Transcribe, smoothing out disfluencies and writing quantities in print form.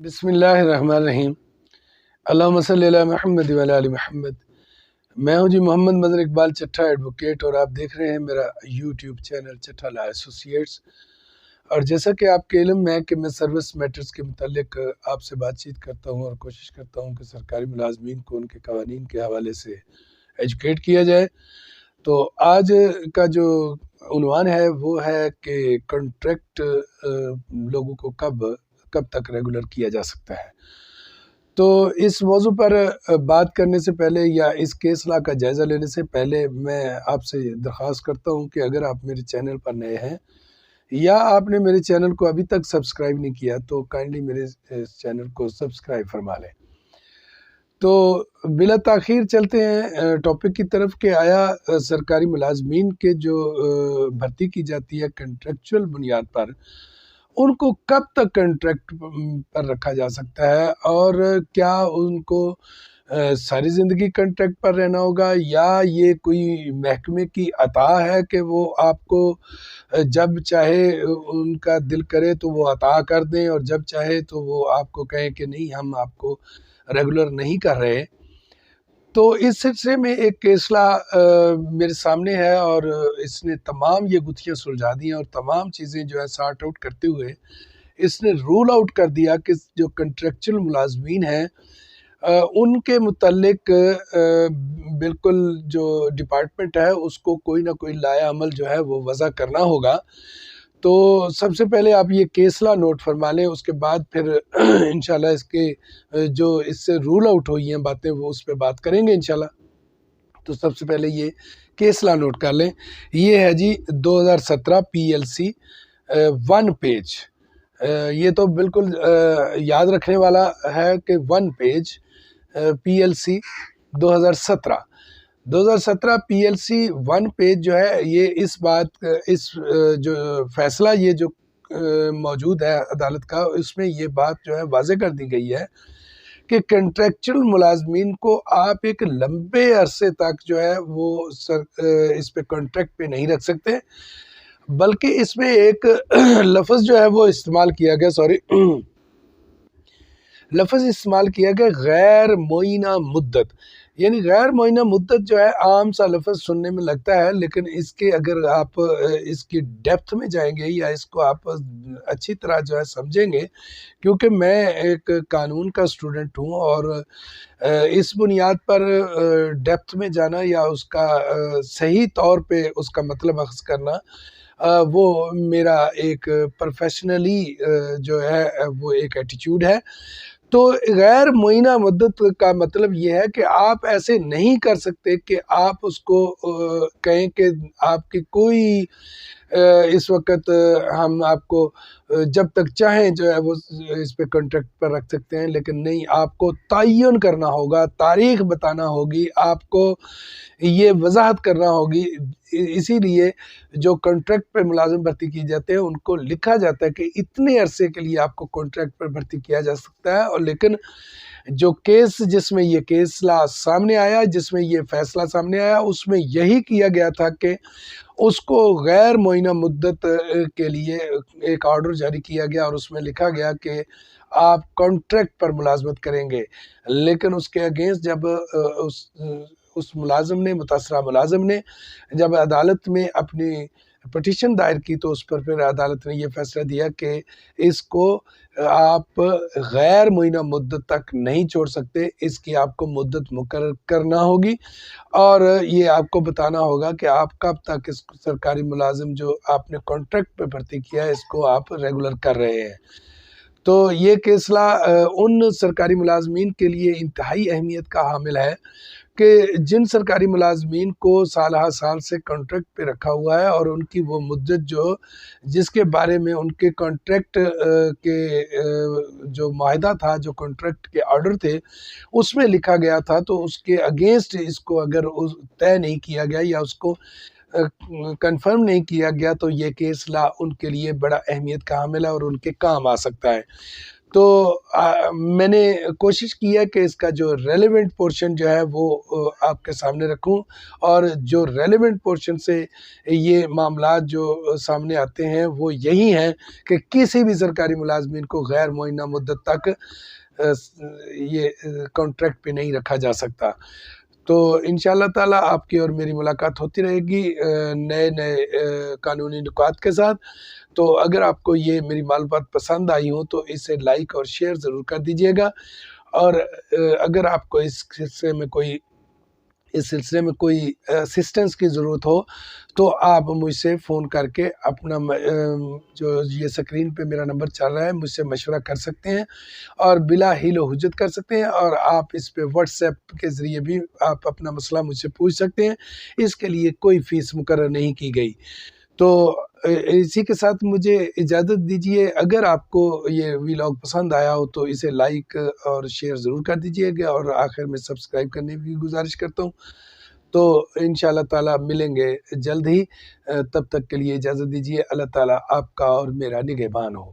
بسم اللہ الرحمن الرحیم۔ اللہم صلی علی محمد و علی آل محمد۔ میں ہوں جی محمد مظہر اقبال چٹھا ایڈوکیٹ، اور آپ دیکھ رہے ہیں میرا یوٹیوب چینل چٹھا لا ایسوسیٹس۔ اور جیسا کہ آپ کے علم میں ہے کہ میں سروس میٹرز کے متعلق آپ سے بات چیت کرتا ہوں اور کوشش کرتا ہوں کہ سرکاری ملازمین کو ان کے قوانین کے حوالے سے ایجوکیٹ کیا جائے۔ تو آج کا جو عنوان ہے وہ ہے کہ کنٹریکٹ لوگوں کو کب تک ریگولر کیا جا سکتا ہے۔ تو اس موضوع پر بات کرنے سے پہلے یا اس کیس لا کا جائزہ لینے سے پہلے میں آپ سے درخواست کرتا ہوں کہ اگر آپ میرے چینل پر نئے ہیں یا آپ نے میرے چینل کو ابھی تک سبسکرائب نہیں کیا تو کائنڈلی میرے چینل کو سبسکرائب فرما لیں۔ تو بلا تاخیر چلتے ہیں ٹاپک کی طرف کہ آیا سرکاری ملازمین کے جو بھرتی کی جاتی ہے کنٹریکچول بنیاد پر، ان کو کب تک کنٹریکٹ پر رکھا جا سکتا ہے، اور کیا ان کو ساری زندگی کنٹریکٹ پر رہنا ہوگا، یا یہ کوئی محکمے کی عطا ہے کہ وہ آپ کو جب چاہے ان کا دل کرے تو وہ عطا کر دیں اور جب چاہے تو وہ آپ کو کہیں کہ نہیں ہم آپ کو ریگولر نہیں کر رہے۔ تو اس سلسلے میں ایک کیسلا میرے سامنے ہے اور اس نے تمام یہ گتھیاں سلجھا دی ہیں اور تمام چیزیں جو ہے سارٹ آؤٹ کرتے ہوئے اس نے رول آؤٹ کر دیا کہ جو کنٹریکچول ملازمین ہیں ان کے متعلق بالکل جو ڈپارٹمنٹ ہے اس کو کوئی نہ کوئی لائحہ عمل جو ہے وہ وضع کرنا ہوگا۔ تو سب سے پہلے آپ یہ کیسلا نوٹ فرما لیں، اس کے بعد پھر انشاءاللہ اس کے جو اس سے رول آؤٹ ہوئی ہیں باتیں وہ اس پہ بات کریں گے انشاءاللہ۔ تو سب سے پہلے یہ کیسلا نوٹ کر لیں، یہ ہے جی 2017 PLC 1 پیج۔ یہ تو بالکل یاد رکھنے والا ہے کہ 1 پیج PLC 2017 PLC 1 پیج جو ہے یہ اس جو فیصلہ یہ جو موجود ہے عدالت کا، اس میں یہ بات جو ہے واضح کر دی گئی ہے کہ کنٹریکچول ملازمین کو آپ ایک لمبے عرصے تک جو ہے وہ اس پہ کنٹریکٹ پہ نہیں رکھ سکتے، بلکہ اس میں ایک لفظ جو ہے وہ استعمال کیا گیا لفظ استعمال کیا گیا غیر معینہ مدت۔ یعنی غیر معینہ مدت جو ہے عام سا لفظ سننے میں لگتا ہے، لیکن اس کے اگر آپ اس کی ڈیپتھ میں جائیں گے یا اس کو آپ اچھی طرح جو ہے سمجھیں گے، کیونکہ میں ایک قانون کا اسٹوڈنٹ ہوں اور اس بنیاد پر ڈیپتھ میں جانا یا اس کا صحیح طور پہ اس کا مطلب اخذ کرنا وہ میرا ایک پروفیشنلی جو ہے وہ ایک ایٹیچیوڈ ہے۔ تو غیر معینہ مدت کا مطلب یہ ہے کہ آپ ایسے نہیں کر سکتے کہ آپ اس کو کہیں کہ آپ کی کوئی اس وقت ہم آپ کو جب تک چاہیں جو ہے وہ اس پہ کنٹریکٹ پر رکھ سکتے ہیں، لیکن نہیں، آپ کو تعین کرنا ہوگا، تاریخ بتانا ہوگی، آپ کو یہ وضاحت کرنا ہوگی۔ اسی لیے جو کنٹریکٹ پہ ملازم بھرتی کی جاتے ہیں ان کو لکھا جاتا ہے کہ اتنے عرصے کے لیے آپ کو کنٹریکٹ پر بھرتی کیا جا سکتا ہے، اور لیکن جو کیس جس میں یہ کیسلا سامنے آیا، جس میں یہ فیصلہ سامنے آیا، اس میں یہی کیا گیا تھا کہ اس کو غیر معینہ مدت کے لیے ایک آرڈر جاری کیا گیا اور اس میں لکھا گیا کہ آپ کانٹریکٹ پر ملازمت کریں گے، لیکن اس کے اگینسٹ جب اس ملازم نے، متاثرہ ملازم نے جب عدالت میں اپنی پٹیشن دائر کی تو اس پر پھر عدالت نے یہ فیصلہ دیا کہ اس کو آپ غیر معینہ مدت تک نہیں چھوڑ سکتے، اس کی آپ کو مدت مقرر کرنا ہوگی اور یہ آپ کو بتانا ہوگا کہ آپ کب تک اس سرکاری ملازم جو آپ نے کانٹریکٹ پہ بھرتی کیا ہے اس کو آپ ریگولر کر رہے ہیں۔ تو یہ کیسلا ان سرکاری ملازمین کے لیے انتہائی اہمیت کا حامل ہے کہ جن سرکاری ملازمین کو سالہ سال سے کنٹریکٹ پہ رکھا ہوا ہے اور ان کی وہ مدت جس کے بارے میں ان کے کنٹریکٹ کے جو معاہدہ تھا، جو کنٹریکٹ کے آرڈر تھے اس میں لکھا گیا تھا، تو اس کے اگینسٹ اس کو اگر طے نہیں کیا گیا یا اس کو کنفرم نہیں کیا گیا تو یہ کیس لا ان کے لیے بڑا اہمیت کا حامل ہے اور ان کے کام آ سکتا ہے۔ تو میں نے کوشش کی ہے کہ اس کا جو ریلیونٹ پورشن جو ہے وہ آپ کے سامنے رکھوں، اور جو ریلیونٹ پورشن سے یہ معاملات جو سامنے آتے ہیں وہ یہی ہیں کہ کسی بھی سرکاری ملازمین کو غیر معینہ مدت تک یہ کانٹریکٹ پہ نہیں رکھا جا سکتا۔ تو انشاءاللہ تعالیٰ آپ کی اور میری ملاقات ہوتی رہے گی نئے قانونی نکات کے ساتھ۔ تو اگر آپ کو یہ میری معلومات پسند آئی ہوں تو اسے لائک اور شیئر ضرور کر دیجئے گا، اور اگر آپ کو اس سلسلے میں کوئی اسسٹنس کی ضرورت ہو تو آپ مجھ سے فون کر کے اپنا جو یہ سکرین پہ میرا نمبر چل رہا ہے مجھ سے مشورہ کر سکتے ہیں، اور بلا حیل و حجت کر سکتے ہیں، اور آپ اس پہ واٹس ایپ کے ذریعے بھی آپ اپنا مسئلہ مجھ سے پوچھ سکتے ہیں۔ اس کے لیے کوئی فیس مقرر نہیں کی گئی۔ تو اسی کے ساتھ مجھے اجازت دیجیے، اگر آپ کو یہ ویلاگ پسند آیا ہو تو اسے لائک اور شیئر ضرور کر دیجیے گا، اور آخر میں سبسکرائب کرنے کی گزارش کرتا ہوں۔ تو انشاءاللہ تعالیٰ ملیں گے جلد ہی، تب تک کے لیے اجازت دیجیے۔ اللہ تعالیٰ آپ کا اور میرا نگہبان ہو۔